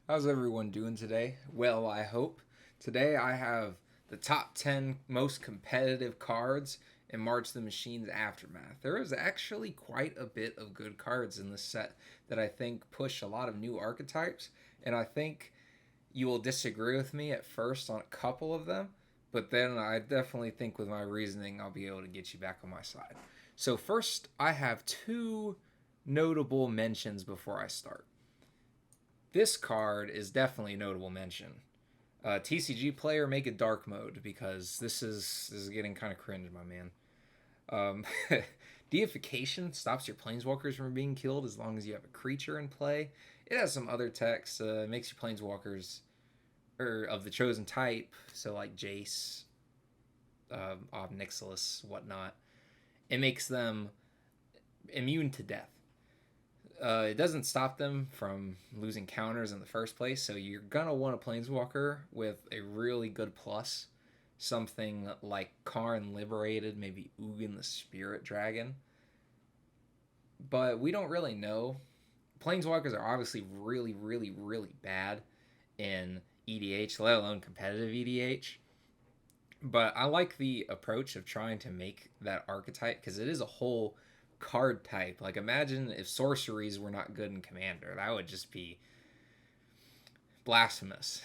How's everyone doing today? Well, I hope. Today I have the top 10 most competitive cards in March the Machine's Aftermath. There is actually quite a bit of good cards in this set that I think push a lot of new archetypes, and I think you will disagree with me at first on a couple of them, but then I definitely think with my reasoning I'll be able to get you back on my side. So, first, I have two notable mentions before I start. This card is definitely a notable mention. TCG player, make it dark mode because this is getting kind of cringe, my man. Um, Deification stops your planeswalkers from being killed as long as you have a creature in play. It has some other text. Makes your planeswalkers or of the chosen type, so like Jace, Ob Nixilis, whatnot. It makes them immune to death. It doesn't stop them from losing counters in the first place, so you're gonna want a planeswalker with a really good plus, something like Karn Liberated, maybe Ugin the Spirit Dragon. But we don't really know. Planeswalkers are obviously really, really, really bad in EDH, let alone competitive EDH. But I like the approach of trying to make that archetype because it is a whole card type. Like, imagine if sorceries were not good in Commander. That would just be blasphemous.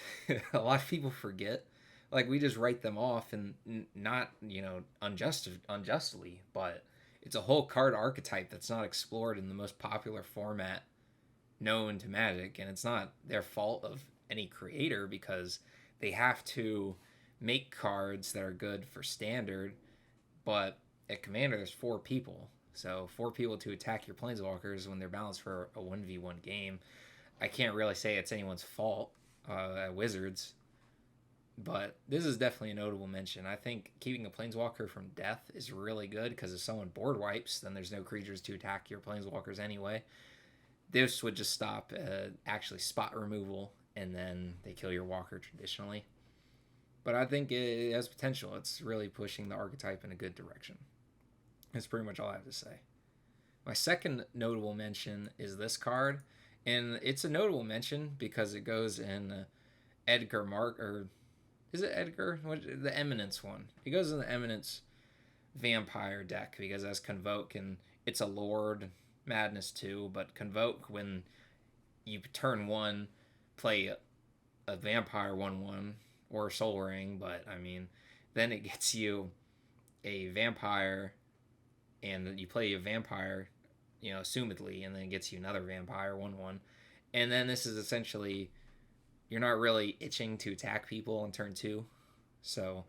A lot of people forget. Like, we just write them off and not, unjustly, but it's a whole card archetype that's not explored in the most popular format known to Magic, and it's not their fault of any creator because they have to make cards that are good for standard, but at Commander there's four people. So four people to attack your planeswalkers when they're balanced for a 1v1 game. I can't really say it's anyone's fault at Wizards, but this is definitely a notable mention. I think keeping a planeswalker from death is really good because if someone board wipes, then there's no creatures to attack your planeswalkers anyway. This would just stop actually spot removal, and then they kill your walker traditionally. But I think it has potential. It's really pushing the archetype in a good direction. That's pretty much all I have to say. My second notable mention is this card, and it's a notable mention because it goes in Edgar Mark, or is it Edgar? What, the Eminence one. It goes in the Eminence Vampire deck because it has Convoke, and it's a Lord Madness too, but Convoke when you turn one, play a Vampire 1/1 or a Soul Ring, but I mean, then it gets you a Vampire and you play a Vampire, assumedly, and then it gets you another Vampire 1/1. And then this is essentially, you're not really itching to attack people on turn two. So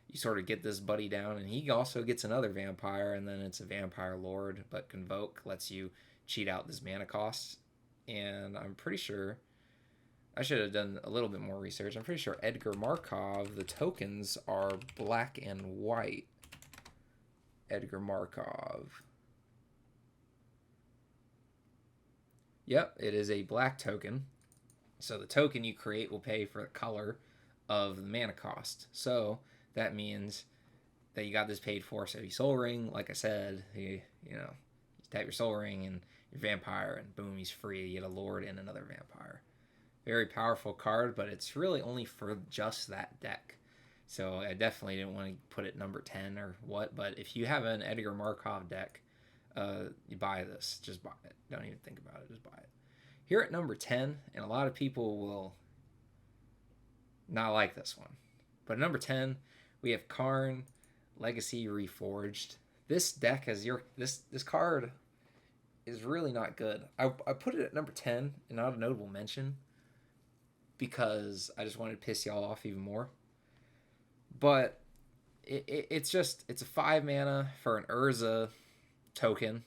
you sort of get this buddy down, and he also gets another Vampire, and then it's a Vampire Lord, but Convoke lets you cheat out this mana cost. And I'm pretty sure, I should have done a little bit more research. I'm pretty sure Edgar Markov, the tokens are black and white. Edgar Markov. Yep, it is a black token. So the token you create will pay for the color of the mana cost. So that means that you got this paid for. So you Soul Ring, like I said, you tap your Soul Ring and your Vampire, and boom, he's free. You get a Lord and another Vampire. Very powerful card, but it's really only for just that deck. So I definitely didn't want to put it number 10 or what, but if you have an Edgar Markov deck, you buy this. Just buy it. Don't even think about it. Just buy it. Here at number 10, and a lot of people will not like this one, but at number 10, we have Karn Legacy Reforged. This deck has this card is really not good. I put it at number 10 and not a notable mention because I just wanted to piss y'all off even more. But it's a 5 mana for an Urza token,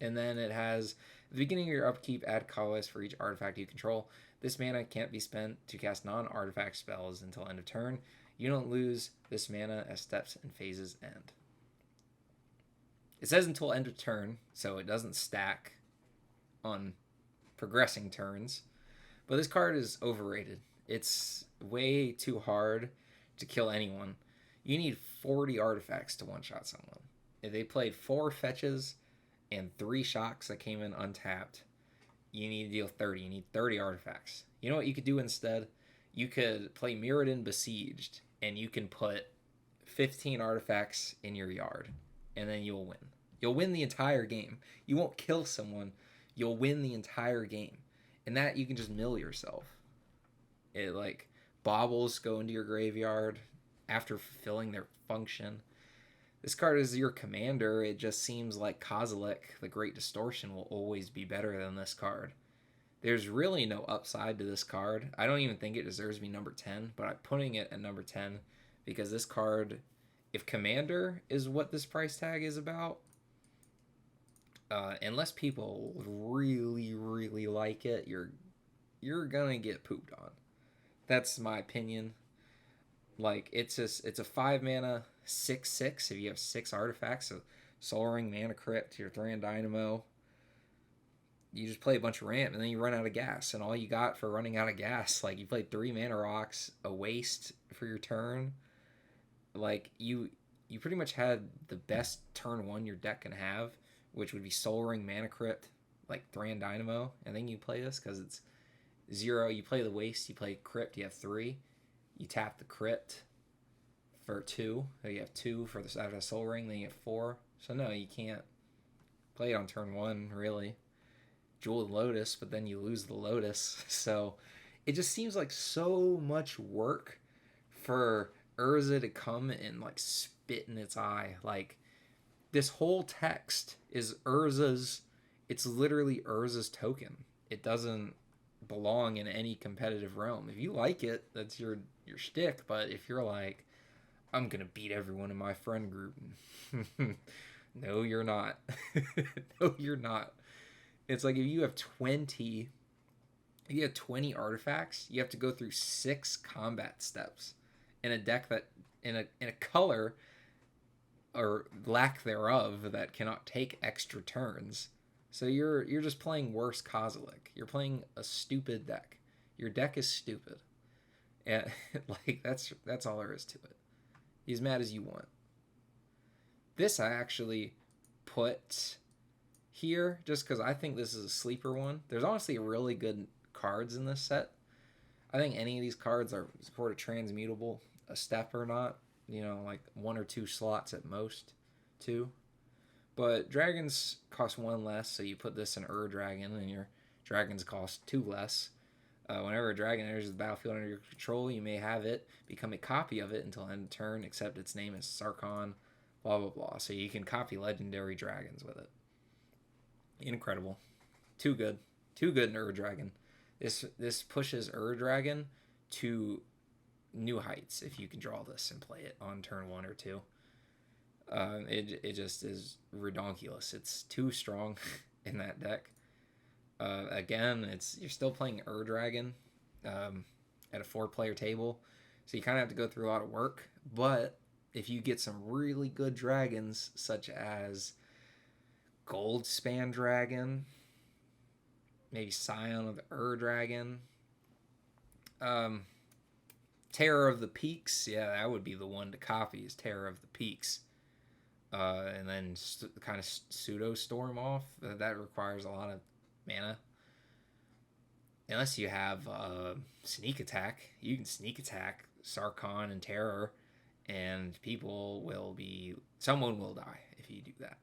and then it has at the beginning of your upkeep, add colorless for each artifact you control. This mana can't be spent to cast non-artifact spells until end of turn. You don't lose this mana as steps and phases end. It says until end of turn, so it doesn't stack on progressing turns. But this card is overrated. It's way too hard to kill anyone. You need 40 artifacts to one-shot someone. If they played 4 fetches and 3 shocks that came in untapped, you need to deal 30. You need 30 artifacts. You know what you could do instead? You could play Mirrodin Besieged, and you can put 15 artifacts in your yard, and then you'll win. You'll win the entire game. You won't kill someone. You'll win the entire game. And that you can just mill yourself. It like baubles go into your graveyard after fulfilling their function. This card is your commander. It just seems like Kozilek, the Great Distortion, will always be better than this card. There's really no upside to this card. I don't even think it deserves to be number 10, but I'm putting it at number 10 because this card, if commander is what this price tag is about, unless people really, really like it, you're gonna get pooped on. That's my opinion. Like, it's a 5 mana 6/6 if you have 6 artifacts. So Soul Ring, Mana Crypt, your Thran Dynamo. You just play a bunch of ramp and then you run out of gas. And all you got for running out of gas, like, you played 3 mana rocks, a waste for your turn. Like, you pretty much had the best turn 1 your deck can have, which would be Soul Ring, Mana Crypt, like Thran Dynamo. And then you play this because it's 0. You play the waste, you play Crypt, you have 3. You tap the Crypt for 2. So you have 2 for the out of Soul Ring, then you have 4. So no, you can't play it on turn 1, really. Jewel Lotus, but then you lose the Lotus. So it just seems like so much work for Urza to come and like spit in its eye. Like, this whole text is Urza's, it's literally Urza's token. It doesn't belong in any competitive realm. If you like it, that's your shtick. But if you're like, I'm gonna beat everyone in my friend group, no, you're not. No, you're not. It's like if you have 20 artifacts, you have to go through 6 combat steps in a deck that in a color or lack thereof that cannot take extra turns. So you're just playing worse Kozilek. You're playing a stupid deck. Your deck is stupid. And like that's all there is to it. Be as mad as you want. This I actually put here just because I think this is a sleeper one. There's honestly really good cards in this set. I think any of these cards are sort of transmutable, a step or not. You know, like 1 or 2 slots at most, 2. But dragons cost 1 less, so you put this in Dragon, and your dragons cost 2 less. Whenever a dragon enters the battlefield under your control, you may have it become a copy of it until end of turn, except its name is Sarkhan, blah, blah, blah. So you can copy legendary dragons with it. Incredible. Too good. Too good in Dragon. This pushes Dragon to new heights if you can draw this and play it on turn 1 or 2. It just is redonkulous. It's too strong in that deck. Again, you're still playing Dragon at a 4-player table, so you kind of have to go through a lot of work. But if you get some really good dragons, such as Goldspan Dragon, maybe Scion of Dragon, Terror of the Peaks, yeah, that would be the one to copy, is Terror of the Peaks. And then kind of pseudo storm off. That requires a lot of mana. Unless you have sneak attack, you can sneak attack Sarkhan and Terror, and someone will die if you do that.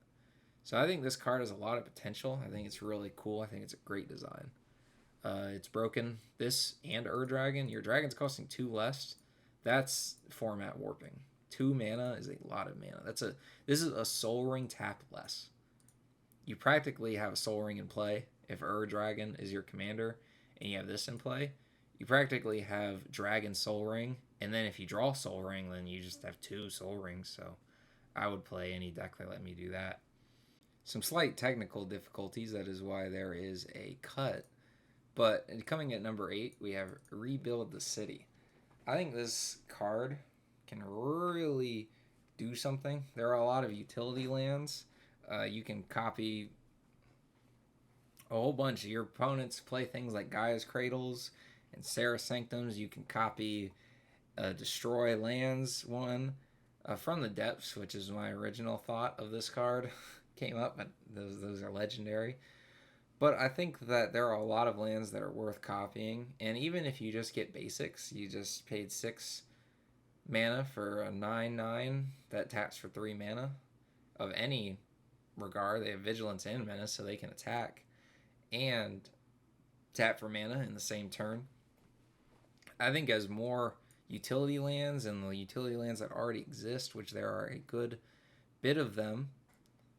So I think this card has a lot of potential. I think it's really cool. I think it's a great design. It's broken. This and Dragon. Your dragon's costing 2 less. That's format warping. 2 mana is a lot of mana. This is a Soul Ring tap less. You practically have a Soul Ring in play if Dragon is your commander, and you have this in play. You practically have Dragon Soul Ring, and then if you draw Soul Ring, then you just have 2 Soul Rings. So I would play any deck that let me do that. Some slight technical difficulties. That is why there is a cut. But coming at number 8, we have Rebuild the City. I think this card can really do something. There are a lot of utility lands. You can copy a whole bunch. Your opponents play things like Gaia's Cradles and Sarah Sanctums. You can copy Destroy Lands one. From the Depths, which is my original thought of this card, came up, but those are legendary. But I think that there are a lot of lands that are worth copying, and even if you just get basics, you just paid 6 mana for a 9/9 that taps for 3 mana of any regard. They have Vigilance and Menace, so they can attack and tap for mana in the same turn. I think as more utility lands and the utility lands that already exist, which there are a good bit of them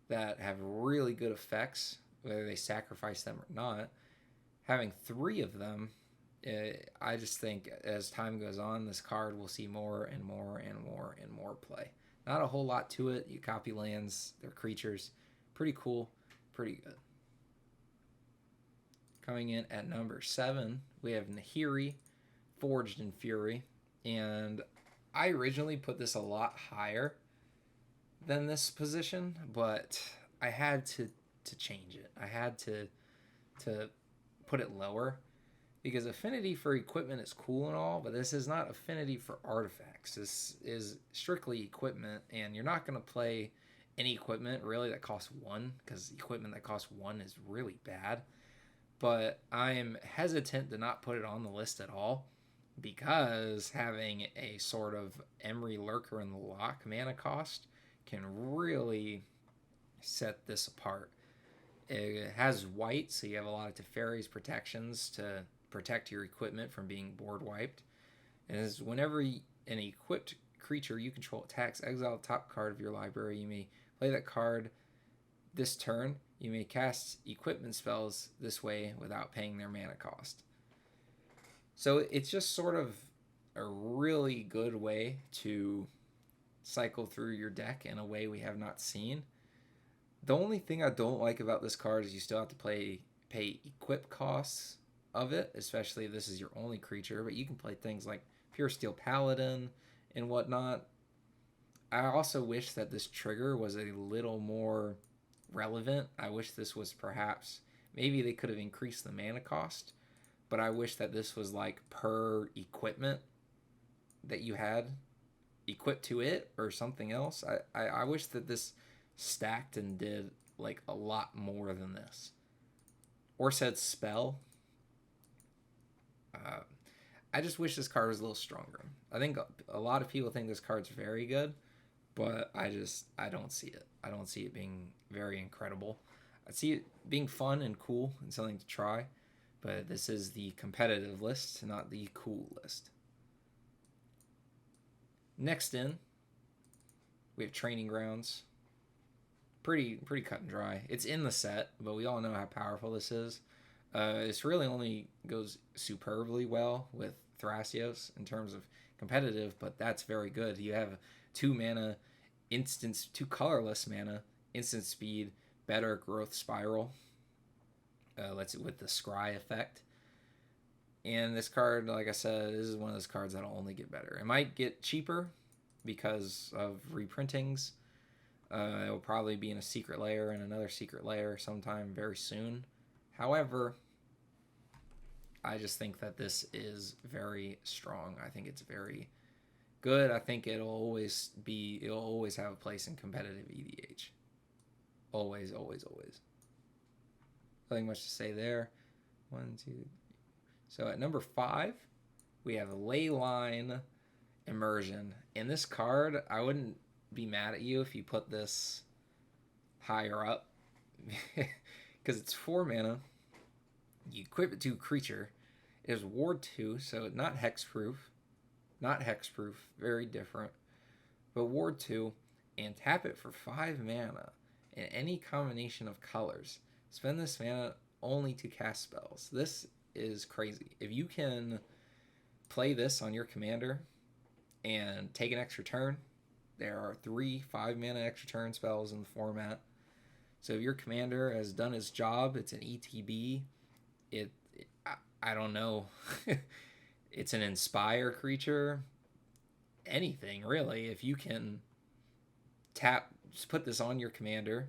that have really good effects, whether they sacrifice them or not, having 3 of them, I just think as time goes on, this card will see more and more and more and more play. Not a whole lot to it. You copy lands, they're creatures. Pretty cool, pretty good. Coming in at number 7, we have Nahiri, Forged in Fury. And I originally put this a lot higher than this position, but I had to change it. I had to put it lower because affinity for equipment is cool and all, but this is not affinity for artifacts. This is strictly equipment, and you're not going to play any equipment really that costs 1, because equipment that costs 1 is really bad. But I am hesitant to not put it on the list at all, because having a sort of Emery Lurker in the lock mana cost can really set this apart. It has white, so you have a lot of Teferi's protections to protect your equipment from being board wiped. And as whenever an equipped creature you control attacks, exile the top card of your library. You may play that card this turn. You may cast equipment spells this way without paying their mana cost. So it's just sort of a really good way to cycle through your deck in a way we have not seen. The only thing I don't like about this card is you still have to pay equip costs of it, especially if this is your only creature, but you can play things like Pure Steel Paladin and whatnot. I also wish that this trigger was a little more relevant. I wish this was perhaps, maybe they could have increased the mana cost, but I wish that this was like per equipment that you had equipped to it or something else. I wish that this stacked and did like a lot more than this. Or said spell. I just wish this card was a little stronger. I think a lot of people think this card's very good, but I don't see it. I don't see it being very incredible. I see it being fun and cool and something to try, but this is the competitive list, not the cool list. Next in, we have Training Grounds. Pretty cut and dry. It's in the set, but we all know how powerful this is. This really only goes superbly well with Thrasios in terms of competitive, but that's very good. You have 2 mana, instance, 2 colorless mana, instant speed, better growth spiral. With the scry effect. And this card, like I said, this is one of those cards that'll only get better. It might get cheaper because of reprintings. It will probably be in a secret layer and another secret layer sometime very soon. However, I just think that this is very strong. I think it's very good. I think it'll always have a place in competitive EDH. Always, always, always. Nothing much to say there. 1, 2, 3. So at number 5, we have Leyline Immersion. In this card, I wouldn't be mad at you if you put this higher up, because it's 4 mana. You equip it to a creature. It is Ward 2, so not hexproof. Very different. But Ward 2, and tap it for 5 mana in any combination of colors. Spend this mana only to cast spells. This is crazy. If you can play this on your commander and take an extra turn, there are 3 5-mana extra turn spells in the format. So if your commander has done his job, it's an ETB. I don't know. It's an inspire creature. Anything, really. If you can just put this on your commander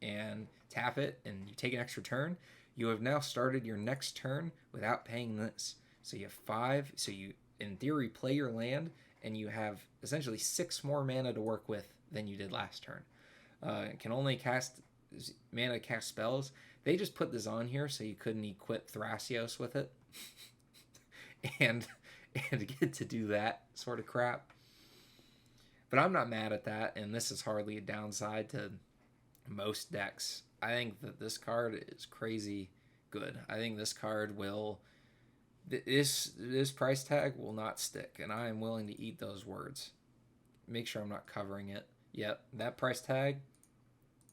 and tap it and you take an extra turn, you have now started your next turn without paying this. So you have 5. So you, in theory, play your land, and you have essentially 6 more mana to work with than you did last turn. It can only cast mana to cast spells. They just put this on here so you couldn't equip Thrasios with it. and get to do that sort of crap. But I'm not mad at that, and this is hardly a downside to most decks. I think that this card is crazy good. I think this card will... This price tag will not stick, and I am willing to eat those words. Make sure I'm not covering it. Yep, that price tag...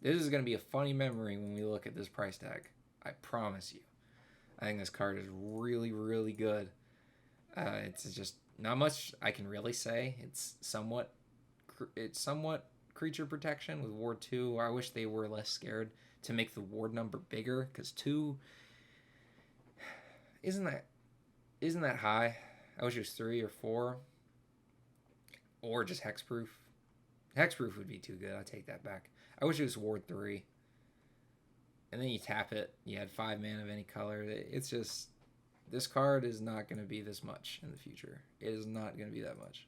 This is going to be a funny memory when we look at this price tag. I promise you. I think this card is really, really good. It's just not much I can really say. It's somewhat creature protection with Ward 2. I wish they were less scared to make the Ward number bigger, because 2 isn't that high. I wish it was 3 or 4, or just hexproof. Hexproof would be too good. I take that back. I wish it was Ward 3. And then you tap it. You had 5 mana of any color. It's just... This card is not going to be this much in the future. It is not going to be that much.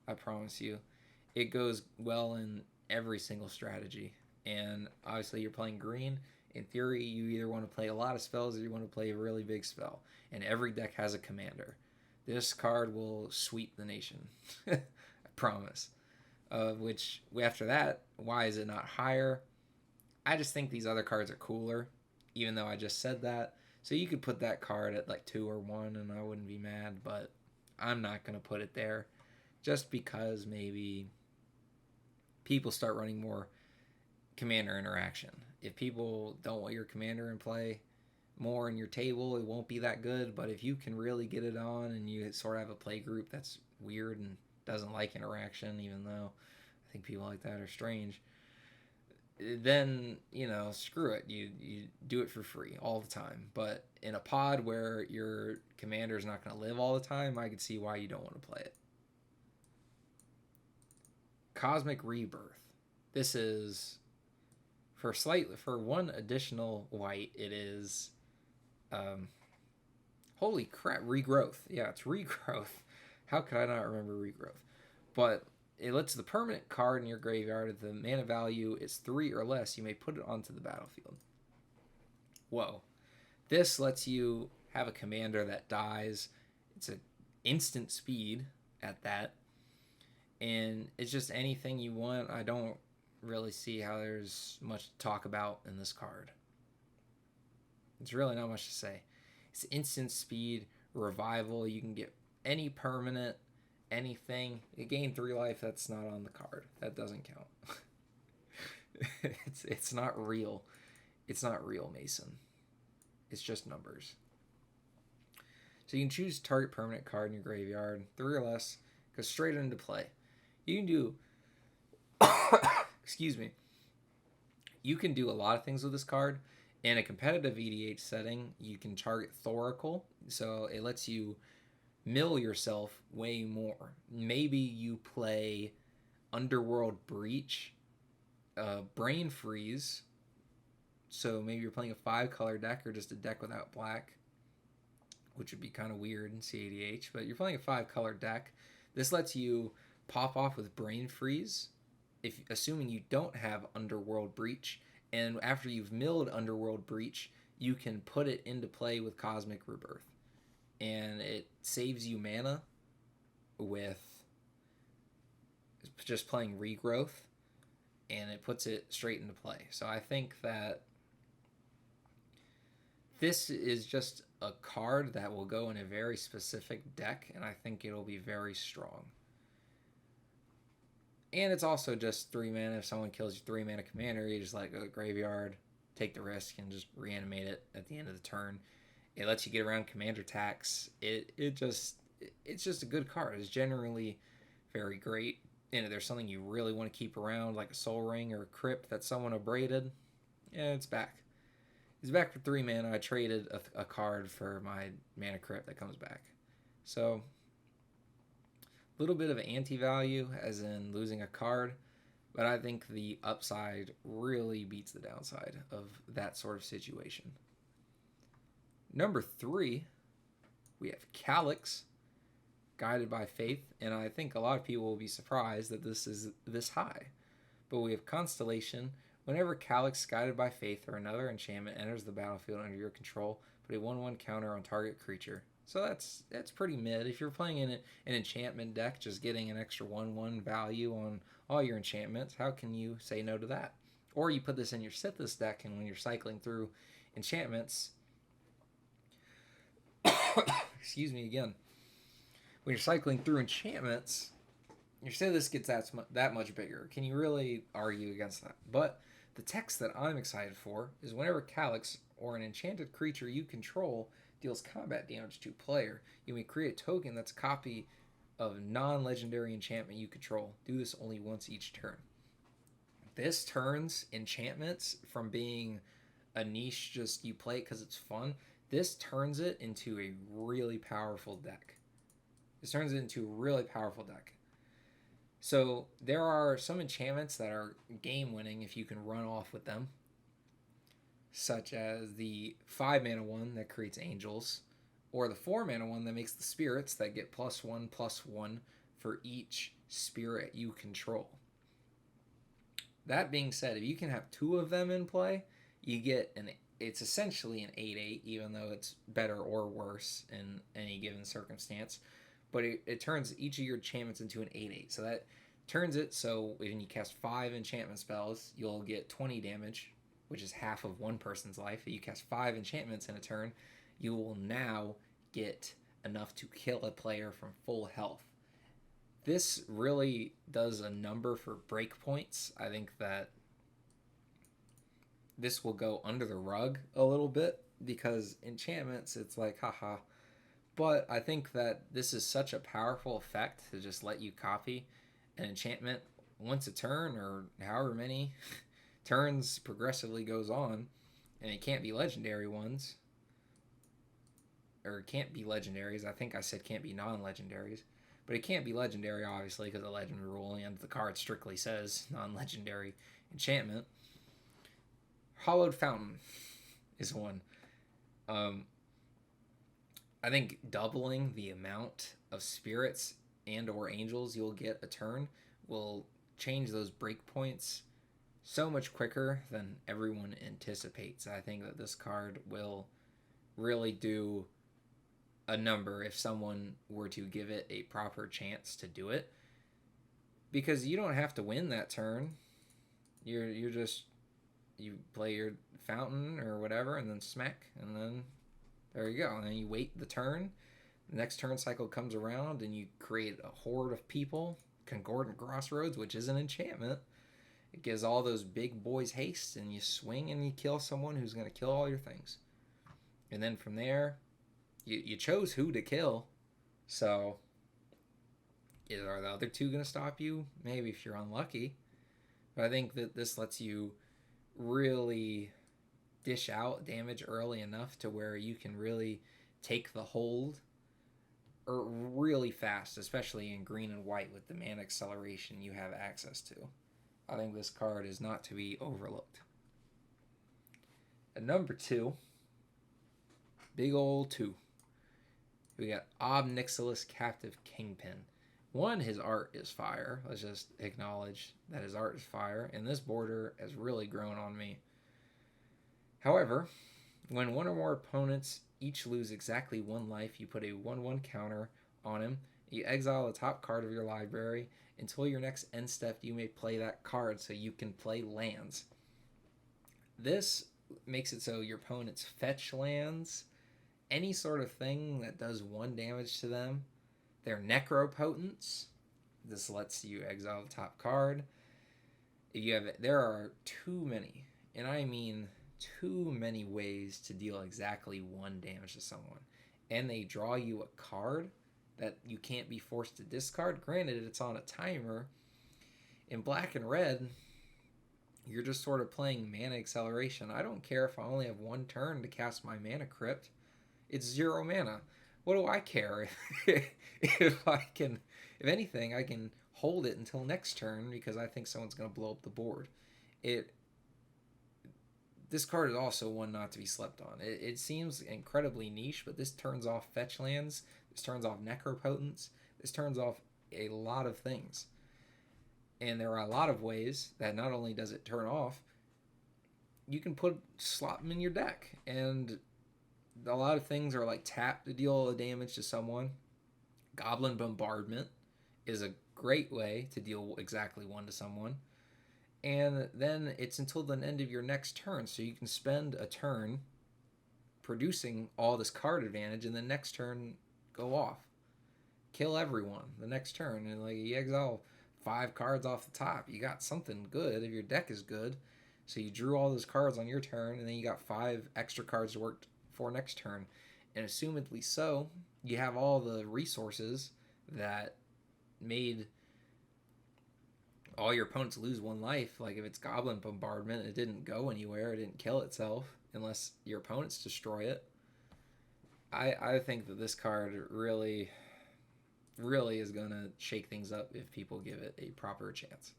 I promise you. It goes well in every single strategy. And obviously you're playing green. In theory, you either want to play a lot of spells or you want to play a really big spell. And every deck has a commander. This card will sweep the nation. I promise. Which, after that, why is it not higher? I just think these other cards are cooler, even though I just said that. So you could put that card at like 2 or 1 and I wouldn't be mad, but I'm not going to put it there just because maybe people start running more commander interaction. If people don't want your commander in play more in your table, it won't be that good, but if you can really get it on and you sort of have a play group that's weird and doesn't like interaction, even though I think people like that are strange, then, you know, screw it. You do it for free all the time. But in a pod where your commander is not going to live all the time, I could see why you don't want to play it. Cosmic Rebirth. This is for 1 additional white. It is holy crap, Regrowth. Yeah, it's Regrowth. How could I not remember Regrowth? But it lets the permanent card in your graveyard, if the mana value is 3 or less, you may put it onto the battlefield. Whoa. This lets you have a commander that dies. It's an instant speed at that. And it's just anything you want. I don't really see how there's much to talk about in this card. It's really not much to say. It's instant speed, revival. You can get any permanent, anything. You gain 3 life. That's not on the card. That doesn't count. It's not real. It's not real, Mason. It's just numbers. So you can choose target permanent card in your graveyard, 3 or less, goes straight into play. You can do excuse me. You can do a lot of things with this card. In a competitive EDH setting, you can target Thoracle, so it lets you mill yourself way more. Maybe you play Underworld Breach, Brain Freeze, so maybe you're playing a 5-color deck or just a deck without black, which would be kind of weird in CADH, but you're playing a 5-color deck. This lets you pop off with Brain Freeze, assuming you don't have Underworld Breach, and after you've milled Underworld Breach, you can put it into play with Cosmic Rebirth. And it saves you mana with just playing Regrowth, and it puts it straight into play. So I think that this is just a card that will go in a very specific deck, and I think it'll be very strong. And it's also just 3 mana. If someone kills your 3 mana commander, you just let it go to the graveyard, take the risk, and just reanimate it at the end of the turn. It lets you get around commander tax. It's just a good card. It's generally very great. And if there's something you really want to keep around, like a Soul Ring or a Crypt that someone abraded, yeah, it's back. It's back for 3 mana. I traded a card for my mana Crypt that comes back. So, a little bit of anti-value, as in losing a card, but I think the upside really beats the downside of that sort of situation. Number 3, we have Calyx, Guided by Faith, and I think a lot of people will be surprised that this is this high. But we have Constellation, Whenever Calyx, guided by faith or another enchantment, enters the battlefield under your control, put a 1/1 counter on target creature. So that's pretty mid. If you're playing in an enchantment deck, just getting an extra 1/1 value on all your enchantments, how can you say no to that? Or you put this in your Sithis deck, and when you're cycling through enchantments, excuse me again, when you're cycling through enchantments, your Sithis gets that much bigger. Can you really argue against that? But the text that I'm excited for is whenever Calyx or an enchanted creature you control deals combat damage to a player, you may create a token that's a copy of non-legendary enchantment you control. Do this only once each turn. This turns enchantments from being a niche, just you play it because it's fun. This turns it into a really powerful deck. So there are some enchantments that are game winning if you can run off with them, such as the 5 mana one that creates angels, or the 4 mana one that makes the spirits that get +1/+1 for each spirit you control. That being said, if you can have 2 of them in play, you get it's essentially an 8/8, even though it's better or worse in any given circumstance. But it turns each of your enchantments into an 8/8. So that turns it so when you cast 5 enchantment spells, you'll get 20 damage, which is half of one person's life. If you cast 5 enchantments in a turn, you will now get enough to kill a player from full health. This really does a number for breakpoints. I think that this will go under the rug a little bit because enchantments, it's like, haha. But I think that this is such a powerful effect to just let you copy an enchantment once a turn or however many turns progressively goes on, and it can't be legendary ones. Or it can't be legendaries. I think I said can't be non-legendaries. But it can't be legendary, obviously, because the legend rule and the card strictly says non-legendary enchantment. Hallowed Fountain is one. I think doubling the amount of spirits and or angels you'll get a turn will change those breakpoints so much quicker than everyone anticipates. I think that this card will really do a number if someone were to give it a proper chance to do it, because you don't have to win that turn. You play your fountain or whatever and then smack, and then there you go. And then you wait the turn. The next turn cycle comes around and you create a horde of people. Concordant Crossroads, which is an enchantment. It gives all those big boys haste, and you swing and you kill someone who's going to kill all your things. And then from there, you chose who to kill. So, are the other 2 going to stop you? Maybe if you're unlucky. But I think that this lets you really dish out damage early enough to where you can really take the hold really fast, especially in green and white with the mana acceleration you have access to. I think this card is not to be overlooked. At number 2, big old 2, we got Ob Nixilis Captive Kingpin. One, his art is fire. Let's just acknowledge that his art is fire, and this border has really grown on me. However, when one or more opponents each lose exactly 1 life, you put a 1/1 counter on him. You exile the top card of your library. Until your next end step, you may play that card so you can play lands. This makes it so your opponents fetch lands, any sort of thing that does 1 damage to them. They're necropotents. This lets you exile the top card. There are too many, and I mean too many ways to deal exactly 1 damage to someone. And they draw you a card that you can't be forced to discard. Granted, it's on a timer. In black and red, you're just sort of playing mana acceleration. I don't care if I only have 1 turn to cast my mana crypt. It's 0 mana. What do I care? If anything, I can hold it until next turn because I think someone's going to blow up the board. This card is also one not to be slept on. It seems incredibly niche, but this turns off fetch lands. This turns off necropotents. This turns off a lot of things. And there are a lot of ways that not only does it turn off you can slot them in your deck, and a lot of things are like tap to deal damage to someone. Goblin Bombardment is a great way to deal exactly one to someone. And then it's until the end of your next turn, so you can spend a turn producing all this card advantage, and the next turn go off, kill everyone the next turn, and like you exile 5 cards off the top. You got something good if your deck is good. So you drew all those cards on your turn, and then you got 5 extra cards to work for next turn. And assumedly so, you have all the resources that made all your opponents lose 1 life. Like if it's Goblin Bombardment, it didn't go anywhere, it didn't kill itself unless your opponents destroy it. I think that this card really is going to shake things up if people give it a proper chance.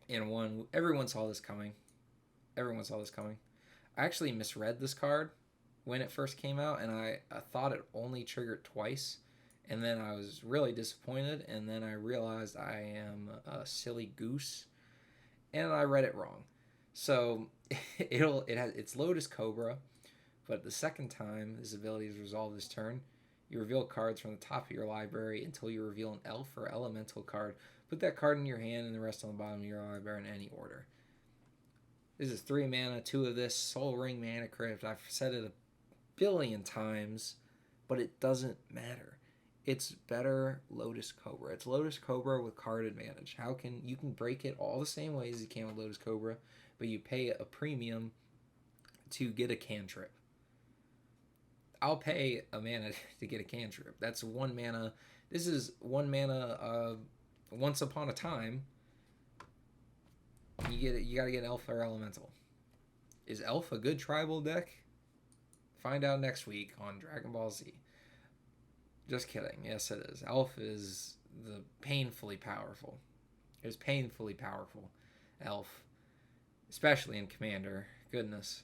And everyone saw this coming. Everyone saw this coming. I actually misread this card when it first came out, and I thought it only triggered twice, and then I was really disappointed, and then I realized I am a silly goose, and I read it wrong. So it's Lotus Cobra, but the second time this ability is resolved this turn, you reveal cards from the top of your library until you reveal an elf or elemental card. Put that card in your hand and the rest on the bottom of your library in any order. This is 3 mana, 2 of this, Soul Ring Mana Crypt. I've said it a billion times, but it doesn't matter. It's better Lotus Cobra. It's Lotus Cobra with card advantage. You can break it all the same ways you can with Lotus Cobra, but you pay a premium to get a cantrip. I'll pay a mana to get a cantrip. That's 1 mana. This is 1 mana Once Upon a Time. You gotta get Elf or Elemental. Is Elf a good tribal deck? Find out next week on Dragon Ball Z. Just kidding. Yes, it is. Elf is the painfully powerful. It is painfully powerful. Elf. Especially in Commander. Goodness.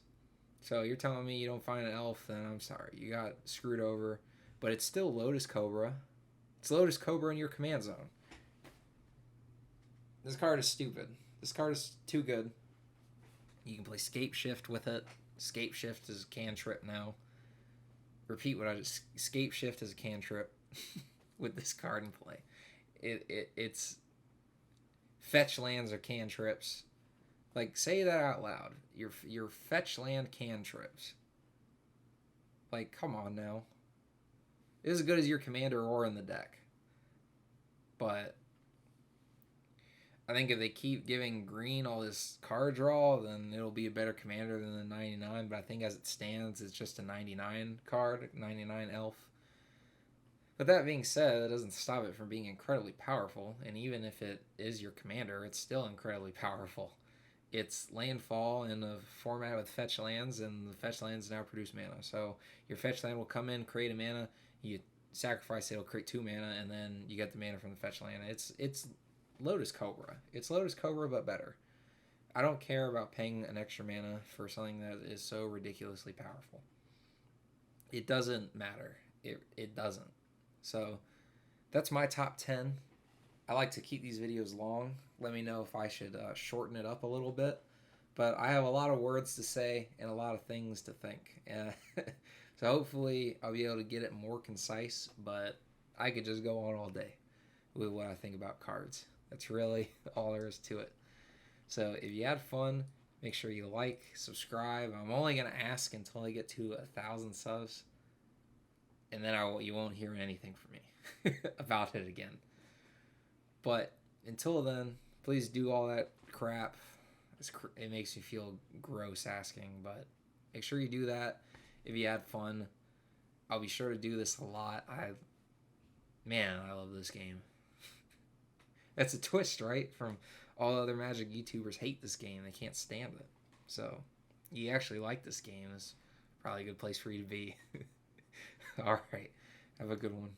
So you're telling me you don't find an elf, then I'm sorry. You got screwed over. But it's still Lotus Cobra. It's Lotus Cobra in your command zone. This card is stupid. This card is too good. You can play Scape Shift with it. Scape Shift is a cantrip now. Repeat what I just... Scape Shift is a cantrip with this card in play. It's... Fetch lands are cantrips. Like, say that out loud. Your fetch land cantrips. Like, come on now. It's as good as your commander or in the deck. But I think if they keep giving green all this card draw, then it'll be a better commander than the 99. But I think as it stands, it's just a 99 card, 99 elf. But that being said, that doesn't stop it from being incredibly powerful. And even if it is your commander, it's still incredibly powerful. It's landfall in a format with fetch lands, and the fetch lands now produce mana. So your fetch land will come in, create a mana, you sacrifice it, it'll create 2 mana, and then you get the mana from the fetch land. It's Lotus Cobra. It's Lotus Cobra, but better. I don't care about paying an extra mana for something that is so ridiculously powerful. It doesn't matter. It doesn't. So that's my top 10. I like to keep these videos long. Let me know if I should shorten it up a little bit. But I have a lot of words to say and a lot of things to think. So hopefully I'll be able to get it more concise, but I could just go on all day with what I think about cards. That's really all there is to it. So if you had fun, make sure you like, subscribe. I'm only going to ask until I get to 1,000 subs. And then you won't hear anything from me about it again. But until then, please do all that crap. It makes me feel gross asking, but make sure you do that if you had fun. I'll be sure to do this a lot. I love this game. That's a twist, right? From all other Magic YouTubers hate this game. They can't stand it. So you actually like this game. It's probably a good place for you to be. All right. Have a good one.